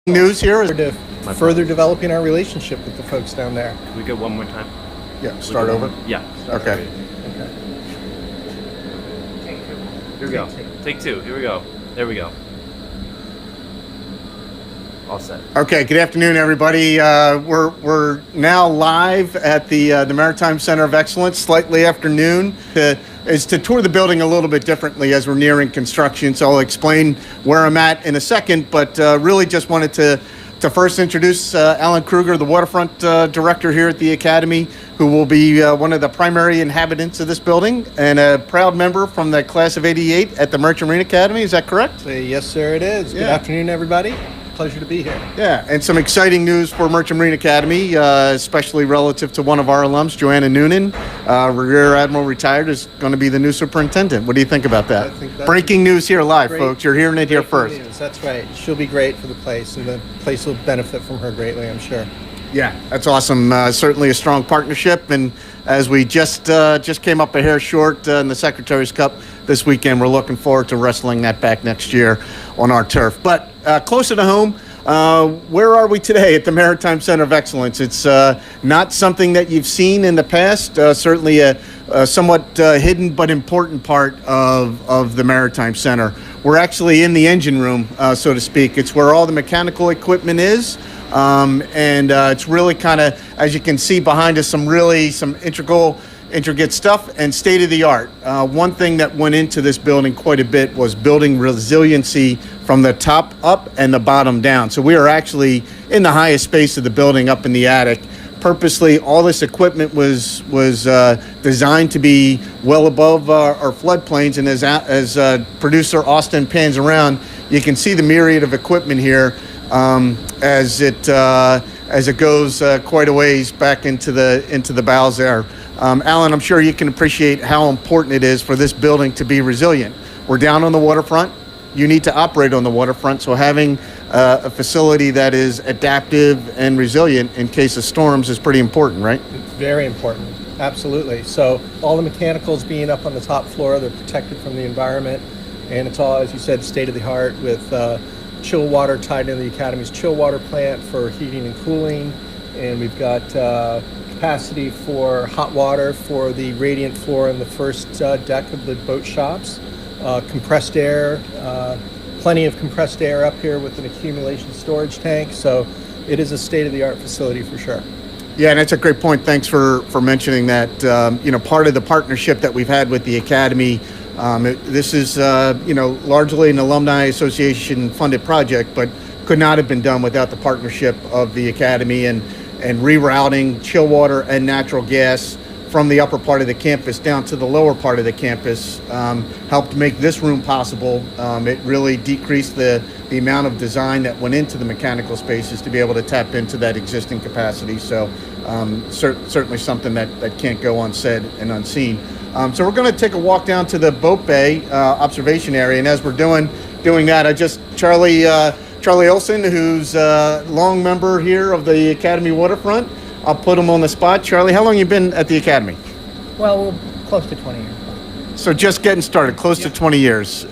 News here is to further developing our relationship with the folks down there. Can we go one more time? yeah. Start over. Yeah. Okay. Here we go. Take two. Here we go. There we go. All set. Okay. Good afternoon, everybody. We're now live at the Maritime Center of Excellence. Slightly afternoon is to tour the building a little bit differently as we're nearing construction. So I'll explain where I'm at in a second, but really just wanted to first introduce Alan Kruger, the Waterfront Director here at the Academy, who will be one of the primary inhabitants of this building and a proud member from the class of '88 at the Merchant Marine Academy. Is that correct? Yes, sir, it is. Good afternoon, everybody. Pleasure to be here. Yeah, and some exciting news for Merchant Marine Academy, especially relative to one of our alums, Joanna Noonan, Rear Admiral retired, is going to be the new superintendent. What do you think about that? I think that's breaking news here live, great, folks. You're hearing it here first. News. That's right. She'll be great for the place, and the place will benefit from her greatly, I'm sure. Yeah, that's awesome. Certainly a strong partnership, and as we just came up a hair short in the Secretary's Cup this weekend, we're looking forward to wrestling that back next year on our turf. But closer to home, where are we today at the Maritime Center of Excellence? It's not something that you've seen in the past, certainly a somewhat hidden but important part of the Maritime Center. We're actually in the engine room, so to speak. It's where all the mechanical equipment is. And it's really kind of, as you can see behind us, some intricate stuff and state-of-the-art. One thing that went into this building quite a bit was building resiliency from the top up and the bottom down. So we are actually in the highest space of the building up in the attic. Purposely, all this equipment was designed to be well above our floodplains. And as producer Austin pans around, you can see the myriad of equipment here as it goes quite a ways back into the bowels there. Alan, I'm sure you can appreciate how important it is for this building to be resilient. We're down on the waterfront. You need to operate on the waterfront, so having a facility that is adaptive and resilient in case of storms is pretty important, right? It's very important, absolutely. So all the mechanicals being up on the top floor, they're protected from the environment, and it's all, as you said, state-of-the-art with chill water tied into the Academy's chill water plant for heating and cooling, and we've got capacity for hot water for the radiant floor in the first deck of the boat shops. Compressed air, plenty of compressed air up here with an accumulation storage tank. So it is a state-of-the-art facility for sure. Yeah, and that's a great point. Thanks for mentioning that. Part of the partnership that we've had with the Academy, this is largely an alumni association funded project, but could not have been done without the partnership of the Academy and rerouting chill water and natural gas from the upper part of the campus down to the lower part of the campus helped make this room possible. It really decreased the amount of design that went into the mechanical spaces to be able to tap into that existing capacity. So certainly something that can't go unsaid and unseen. So we're going to take a walk down to the boat bay observation area, and as we're doing that, Charlie Olson, who's a long member here of the Academy Waterfront. I'll put him on the spot. Charlie, how long have you been at the Academy? Well, close to 20 years. So just getting started, close to 20 years.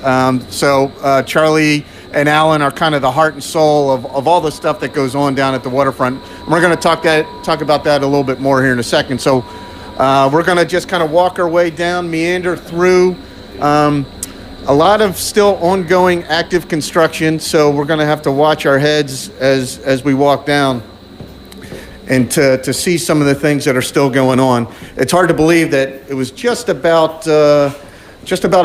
So Charlie and Alan are kind of the heart and soul of all the stuff that goes on down at the waterfront. And we're going to talk about that a little bit more here in a second. So we're going to just kind of walk our way down, meander through a lot of still ongoing active construction. So we're going to have to watch our heads as we walk down and to see some of the things that are still going on. It's hard to believe that it was just about a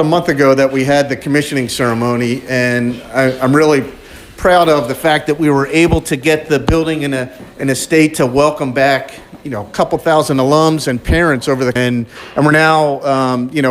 month ago that we had the commissioning ceremony, and I'm really proud of the fact that we were able to get the building in a state to welcome back a couple thousand alums and parents and we're now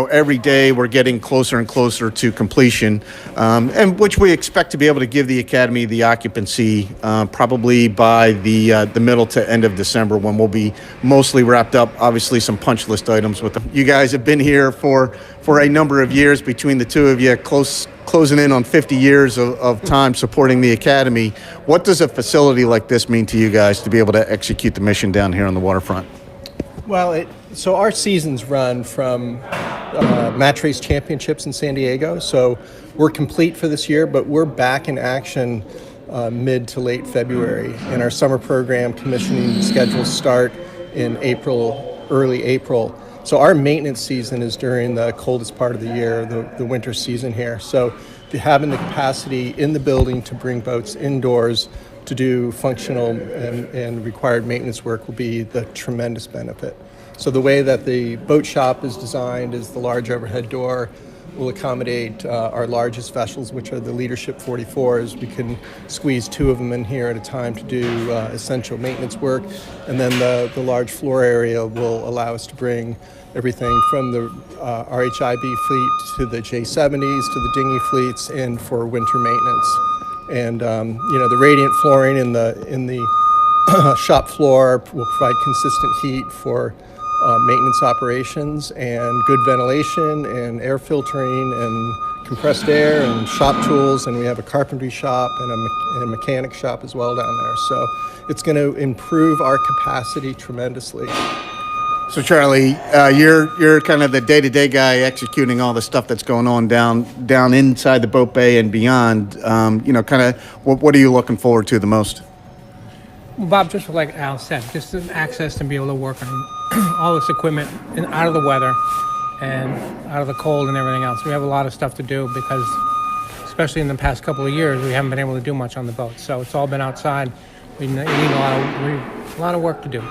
every day we're getting closer and closer to completion, and which we expect to be able to give the Academy the occupancy probably by the middle to end of December, when we'll be mostly wrapped up. Obviously some punch list items with them. You guys have been here for a number of years, between the two of you, closing in on 50 years of time supporting the Academy. What does a facility like this mean to you guys to be able to execute the mission down here on the waterfront? Well, so our seasons run from match race championships in San Diego. So we're complete for this year, but we're back in action mid to late February. And our summer program commissioning schedules start in April, early April. So our maintenance season is during the coldest part of the year, the winter season here. So having the capacity in the building to bring boats indoors to do functional and required maintenance work will be the tremendous benefit. So the way that the boat shop is designed is the large overhead door will accommodate our largest vessels, which are the Leadership 44s. We can squeeze 2 of them in here at a time to do essential maintenance work. And then the large floor area will allow us to bring everything from the RHIB fleet to the J70s to the dinghy fleets in for winter maintenance. And the radiant flooring in the shop floor will provide consistent heat for maintenance operations and good ventilation and air filtering and compressed air and shop tools. And we have a carpentry shop and a mechanic shop as well down there. So it's going to improve our capacity tremendously. So Charlie, you're kind of the day-to-day guy executing all the stuff that's going on down inside the boat bay and beyond. Kind of what are you looking forward to the most? Well, Bob, just like Al said, just the access to be able to work on all this equipment and out of the weather and out of the cold and everything else. We have a lot of stuff to do because, especially in the past couple of years, we haven't been able to do much on the boat. So it's all been outside. We need a lot of work to do.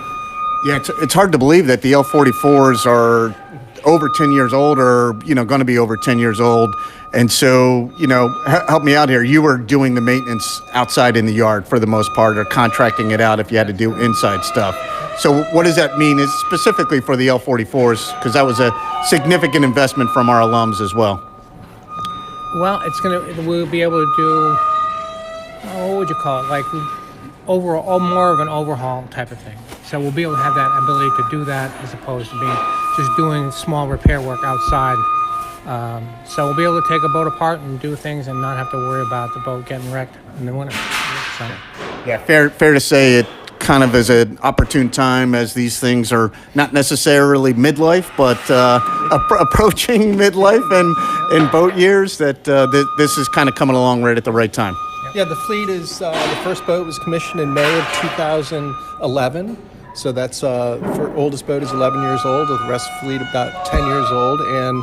Yeah, it's hard to believe that the L44s are over 10 years old or, going to be over 10 years old. And so, help me out here. You were doing the maintenance outside in the yard for the most part, or contracting it out if you had to do inside stuff. So what does that mean is specifically for the L44s? Because that was a significant investment from our alums as well. Well, we'll be able to do, what would you call it? Like overall, more of an overhaul type of thing. So we'll be able to have that ability to do that as opposed to being just doing small repair work outside. So we'll be able to take a boat apart and do things and not have to worry about the boat getting wrecked in the winter. So. Yeah, fair to say it kind of is an opportune time as these things are not necessarily midlife, but approaching midlife and in boat years, that this is kind of coming along right at the right time. Yeah, the fleet is, the first boat was commissioned in May of 2011. So that's, for oldest boat is 11 years old, with the rest of the fleet about 10 years old. And,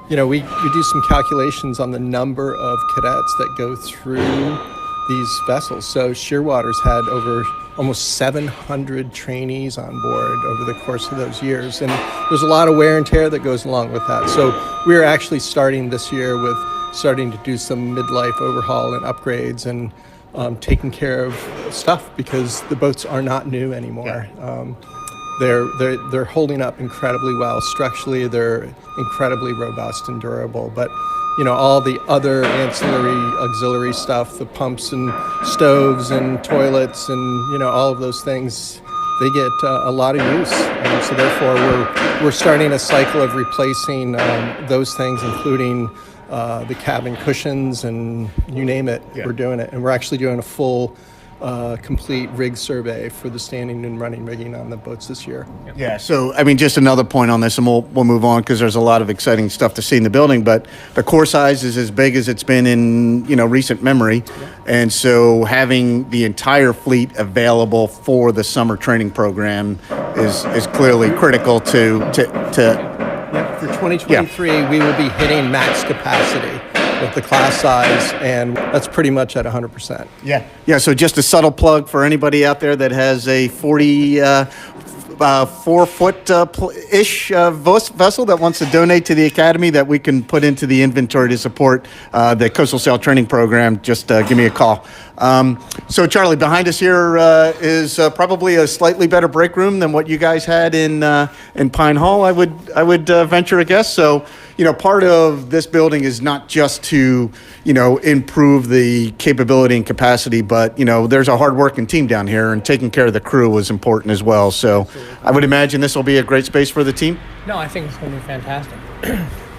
we do some calculations on the number of cadets that go through these vessels. So Shearwater's had over almost 700 trainees on board over the course of those years. And there's a lot of wear and tear that goes along with that. So we're actually starting this year with starting to do some midlife overhaul and upgrades and taking care of stuff because the boats are not new anymore. They're holding up incredibly well. Structurally, they're incredibly robust and durable. But all the other ancillary auxiliary stuff, the pumps and stoves and toilets and all of those things, they get a lot of use. And so therefore, we're starting a cycle of replacing those things, including the cabin cushions and you name it. Yeah. We're doing it. And we're actually doing a full complete rig survey for the standing and running rigging on the boats this year. Yeah, so just another point on this, and we'll move on because there's a lot of exciting stuff to see in the building. But the core size is as big as it's been in recent memory, and so having the entire fleet available for the summer training program is clearly critical to. Yeah, for 2023, we will be hitting max capacity with the class size, and that's pretty much at 100%. Yeah. So just a subtle plug for anybody out there that has a 4-foot-ish vessel that wants to donate to the Academy that we can put into the inventory to support the Coastal Sail Training Program. Just give me a call. So Charlie, behind us here is probably a slightly better break room than what you guys had in Pine Hall. I would venture a guess. So part of this building is not just to improve the capability and capacity, but there's a hardworking team down here, and taking care of the crew was important as well. So I would imagine this will be a great space for the team. No, I think it's going to be fantastic.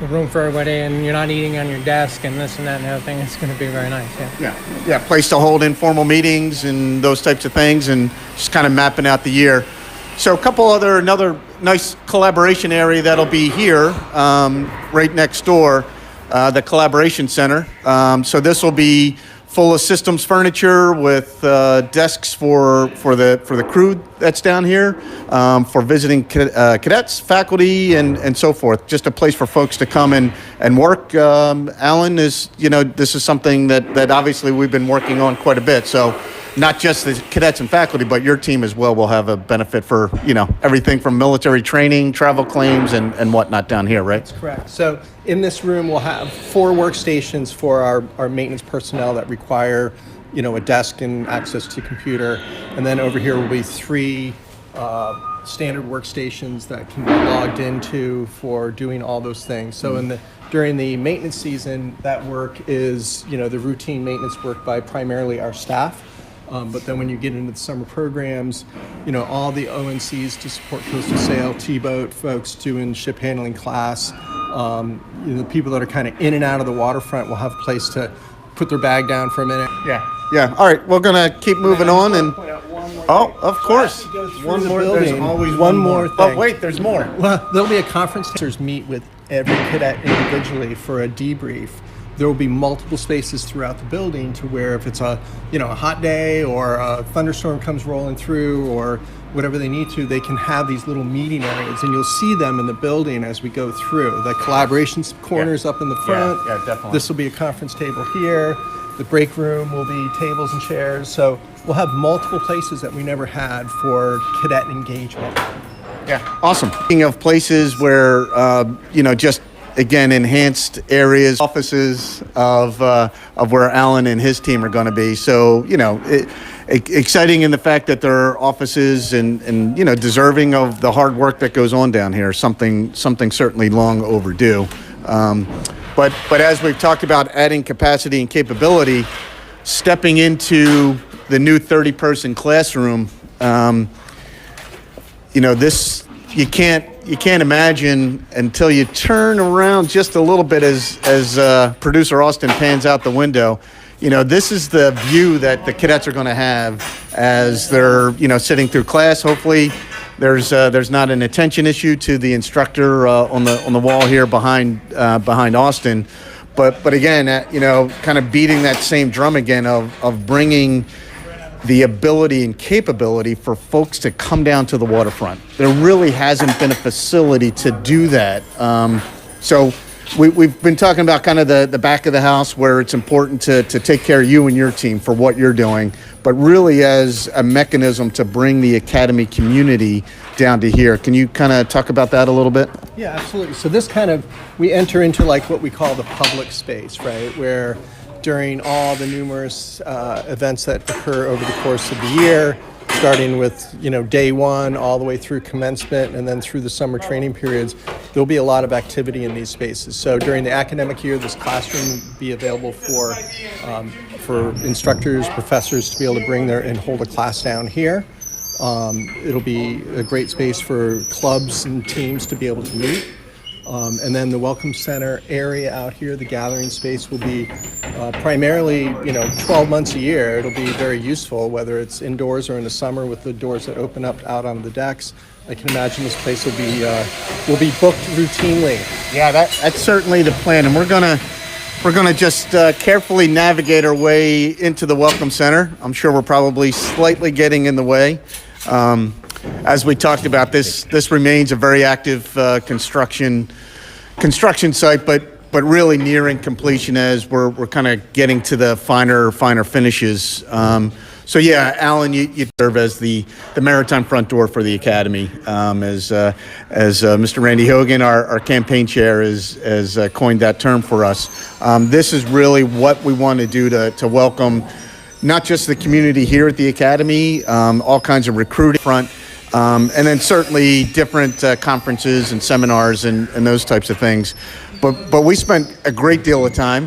Room for everybody, and you're not eating on your desk and this and that and everything. It's going to be very nice. Yeah. Place to hold informal meetings and those types of things, and just kind of mapping out the year. So another nice collaboration area that'll be here, right next door, the Collaboration Center. So this will be full of systems furniture with desks for the crew that's down here, for visiting cadets, faculty, and so forth. Just a place for folks to come and work. Alan, is this is something that obviously we've been working on quite a bit. So not just the cadets and faculty, but your team as well will have a benefit for everything from military training, travel claims, and whatnot down here, right? That's correct. So in this room, we'll have 4 workstations for our maintenance personnel that require, a desk and access to computer. And then over here will be 3 standard workstations that can be logged into for doing all those things. So during the maintenance season, that work is, the routine maintenance work by primarily our staff. But then when you get into the summer programs, all the ONCs to support coastal sail, T-boat folks doing ship handling class, the people that are kind of in and out of the waterfront will have a place to put their bag down for a minute. Yeah. All right, we're gonna keep moving on, and of course, One more. There's There's always one more thing. Oh wait, there's more. Well, there'll be a conference. Meet with every cadet individually for a debrief. There will be multiple spaces throughout the building to where if it's a hot day or a thunderstorm comes rolling through or whatever they need to, they can have these little meeting areas, and you'll see them in the building as we go through. The collaboration corners up in the front. Yeah, definitely. This will be a conference table here. The break room will be tables and chairs. So we'll have multiple places that we never had for cadet engagement. Yeah, awesome. Speaking of places where just again enhanced areas, offices of where Alan and his team are going to be. So exciting in the fact that there are offices and deserving of the hard work that goes on down here. Something certainly long overdue. But as we've talked about adding capacity and capability, stepping into the new 30-person classroom, this you can't imagine until you turn around just a little bit as producer Austin pans out the window. This is the view that the cadets are going to have as they're sitting through class. Hopefully there's not an attention issue to the instructor on the wall here behind Austin, but again kind of beating that same drum again of bringing the ability and capability for folks to come down to the waterfront. There really hasn't been a facility to do that. So we've been talking about kind of the back of the house where it's important to take care of you and your team for what you're doing, but really as a mechanism to bring the academy community down to here. Can you kind of talk about that a little bit? Yeah, absolutely. So this we enter into like what we call the public space, right? Where during all the numerous events that occur over the course of the year, starting with day 1 all the way through commencement and then through the summer training periods, there'll be a lot of activity in these spaces. So during the academic year, this classroom will be available for instructors, professors to be able to bring and hold a class down here. It'll be a great space for clubs and teams to be able to meet. And then the Welcome Center area out here, the gathering space, will be primarily, 12 months a year. It'll be very useful, whether it's indoors or in the summer with the doors that open up out on the decks. I can imagine this place will be booked routinely. Yeah, that's certainly the plan, and we're gonna just carefully navigate our way into the Welcome Center. I'm sure we're probably slightly getting in the way. As we talked about, this remains a very active construction site, but really nearing completion as we're kind of getting to the finer finishes. So yeah, Alan, you serve as the maritime front door for the academy, as Mr. Randy Hogan, our campaign chair, has coined that term for us. This is really what we want to do to welcome not just the community here at the academy, all kinds of recruiting front. And then certainly different conferences and seminars and those types of things. But we spent a great deal of time,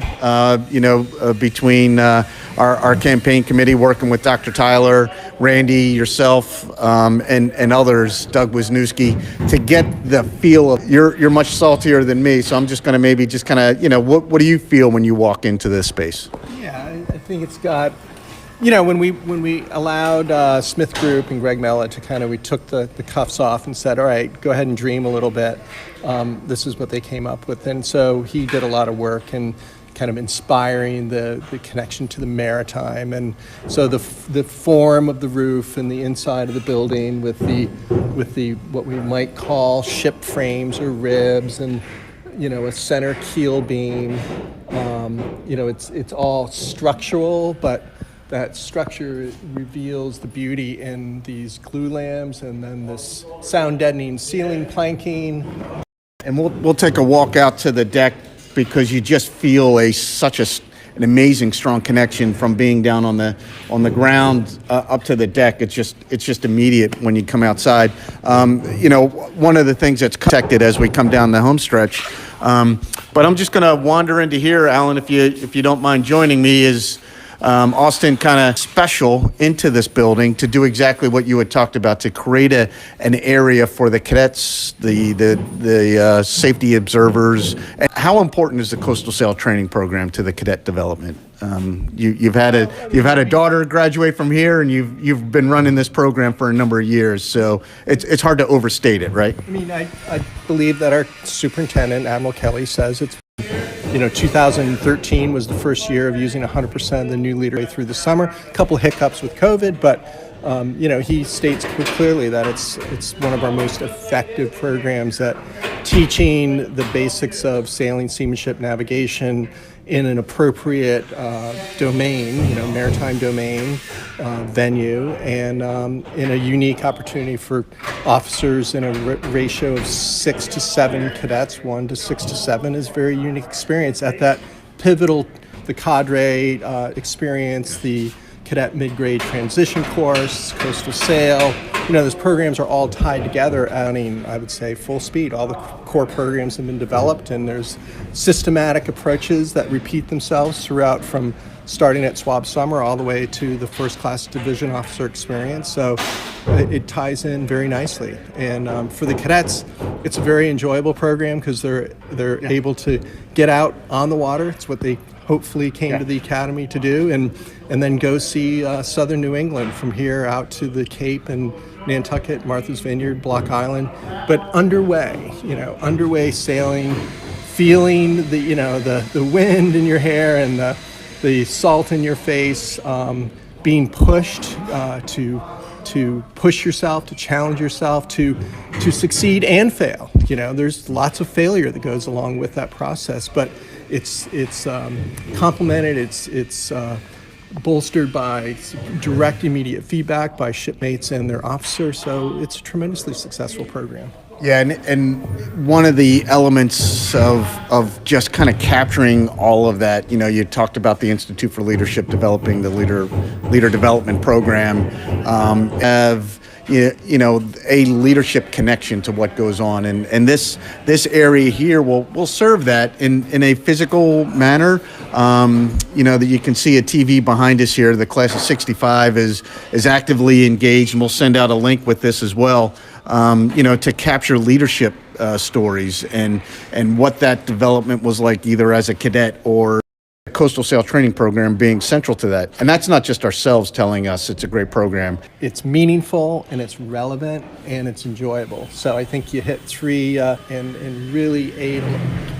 between our campaign committee working with Dr. Tyler, Randy, yourself, and others, Doug Wisniewski, to get the feel of, you're much saltier than me, so I'm just going to maybe just kind of, what do you feel when you walk into this space? Yeah, I think it's got... when we allowed Smith Group and Greg Mellon to we took the cuffs off and said, all right, go ahead and dream a little bit. This is what they came up with. And so he did a lot of work. And, kind of inspiring the connection to the maritime. And so the form of the roof and the inside of the building with the what we might call ship frames or ribs, and a center keel beam. It's all structural, but that structure reveals the beauty in these glue lambs, and then this sound deadening ceiling planking. And we'll take a walk out to the deck, because you just feel an amazing strong connection from being down on the ground up to the deck. It's just immediate when you come outside. One of the things that's protected as we come down the home stretch. But I'm just going to wander into here, Alan, if you don't mind joining me, is Austin kind of special into this building to do exactly what you had talked about, to create an area for the cadets, the safety observers. And how important is the coastal sail training program to the cadet development? You've had a daughter graduate from here, and you've been running this program for a number of years, so it's hard to overstate it, right? I mean, I believe that our superintendent, Admiral Kelly, says it's 2013 was the first year of using 100% of the new leader through the summer. A couple hiccups with COVID, but he states clearly that it's one of our most effective programs at teaching the basics of sailing, seamanship, navigation in an appropriate domain, maritime domain venue, and in a unique opportunity for officers in a ratio of 6 to 7 cadets. 1 to 6 to 7 is a very unique experience at that pivotal, the cadre experience, the cadet mid-grade transition course, coastal sail. Those programs are all tied together at, I would say, full speed. All the core programs have been developed, and there's systematic approaches that repeat themselves throughout, from starting at SWAB Summer all the way to the first class division officer experience. So it ties in very nicely. And for the cadets, it's a very enjoyable program, because they're able to get out on the water. It's what they hopefully came to the academy to do, and then go see southern New England, from here out to the Cape and Nantucket, Martha's Vineyard, Block Island, but underway sailing, feeling the wind in your hair and the salt in your face, being pushed to push yourself, to challenge yourself, to succeed and fail. There's lots of failure that goes along with that process, but it's complemented, it's bolstered by direct, immediate feedback by shipmates and their officers. So it's a tremendously successful program. Yeah, and one of the elements of just kind of capturing all of that, you talked about the Institute for Leadership developing the leader development program, have a leadership connection to what goes on, and this area here will serve that in a physical manner. That you can see a TV behind us here. The class of '65 is actively engaged, and we'll send out a link with this as well. To capture leadership stories and what that development was like, either as a cadet or coastal sail training program being central to that. And that's not just ourselves telling us it's a great program. It's meaningful, and it's relevant, and it's enjoyable. So I think you hit 3 and really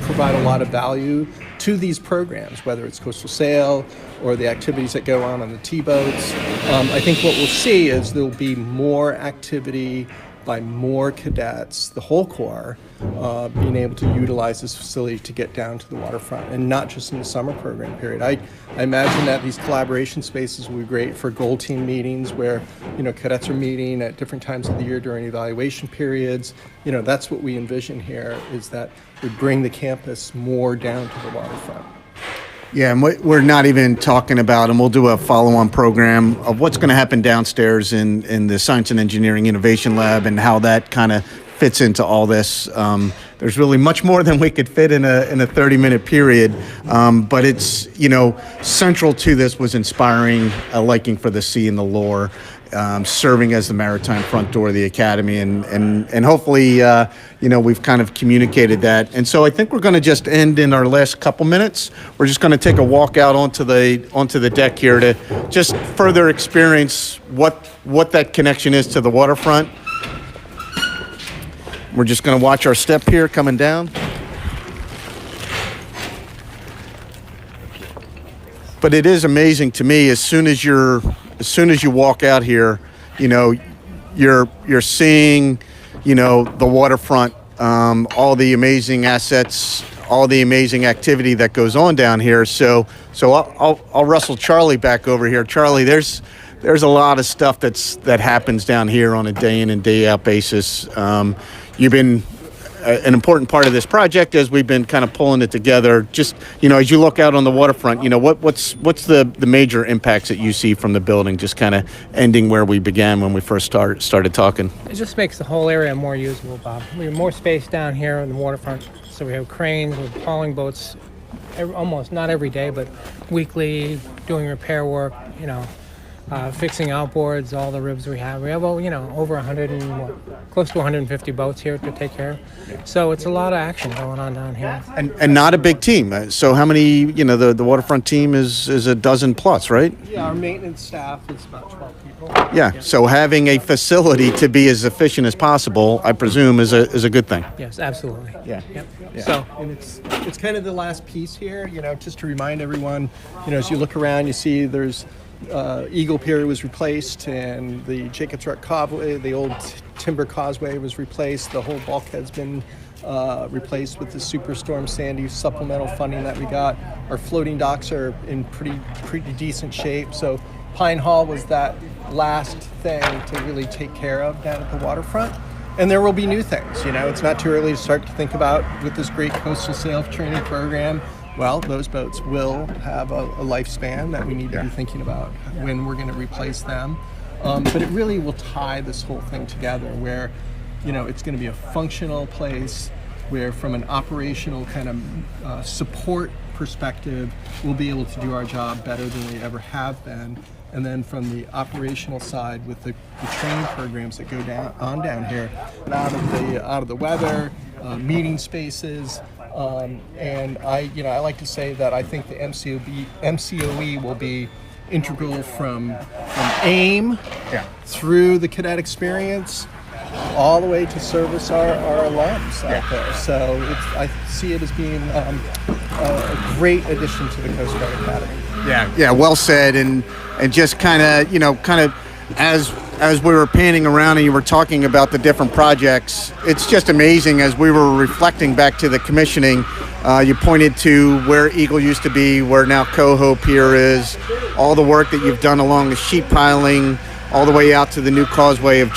provide a lot of value to these programs, whether it's coastal sail or the activities that go on the T-boats. I think what we'll see is there'll be more activity by more cadets, the whole Corps, being able to utilize this facility to get down to the waterfront, and not just in the summer program period. I imagine that these collaboration spaces will be great for goal team meetings, where cadets are meeting at different times of the year during evaluation periods. That's what we envision here, is that we bring the campus more down to the waterfront. Yeah, and we're not even talking about, and we'll do a follow-on program of what's going to happen downstairs in the Science and Engineering Innovation Lab, and how that kind of fits into all this. There's really much more than we could fit in a 30-minute period, but it's, central to this was inspiring a liking for the sea and the lore, serving as the maritime front door of the academy, and hopefully, we've kind of communicated that. And so I think we're going to just end in our last couple minutes. We're just going to take a walk out onto the deck here to just further experience what that connection is to the waterfront. We're just going to watch our step here coming down. but it is amazing to me. As soon as you walk out here, you know, you're seeing, you know, the waterfront, all the amazing assets, all the amazing activity that goes on down here. So I'll wrestle Charlie back over here. Charlie, there's a lot of stuff that happens down here on a day in and day out basis. You've been an important part of this project as we've been kind of pulling it together. Just, you know, as you look out on the waterfront, you know, what's the major impacts that you see from the building, just kind of ending where we began when we first started talking? It just makes the whole area more usable, Bob. We have more space down here on the waterfront, so we have cranes with hauling boats, almost not every day, but weekly, doing repair work, you know, fixing outboards, all the ribs we have. We have, you know, over 100 and close to 150 boats here to take care of. So it's a lot of action going on down here. And not a big team. So how many, you know, the waterfront team is a dozen plus, right? Yeah, our maintenance staff is about 12 people. Yeah. So having a facility to be as efficient as possible, I presume, is a good thing. Yes, absolutely. Yeah. Yep. Yeah. So, and it's kind of the last piece here, you know, just to remind everyone, you know, as you look around, you see there's Eagle Pier was replaced, and the Jacobs Rock Causeway, the old timber causeway, was replaced. The whole bulkhead's been replaced with the Superstorm Sandy supplemental funding that we got. Our floating docks are in pretty decent shape. So Pine Hall was that last thing to really take care of down at the waterfront. And there will be new things. You know, it's not too early to start to think about with this great coastal sail training program. Well, those boats will have a lifespan that we need to be thinking about when we're going to replace them. But it really will tie this whole thing together where, you know, it's going to be a functional place where from an operational kind of support perspective, we'll be able to do our job better than we ever have been. And then from the operational side with the training programs that go down here, out of the weather, meeting spaces, and I like to say that I think the MCOE will be integral from AIM through the cadet experience all the way to service our alums out there. So I see it as being a great addition to the Coast Guard Academy. Yeah, well said. And just kind of as we were panning around and you were talking about the different projects, it's just amazing as we were reflecting back to the commissioning. You pointed to where Eagle used to be, where now Coho Pier is, all the work that you've done along the sheet piling, all the way out to the new causeway of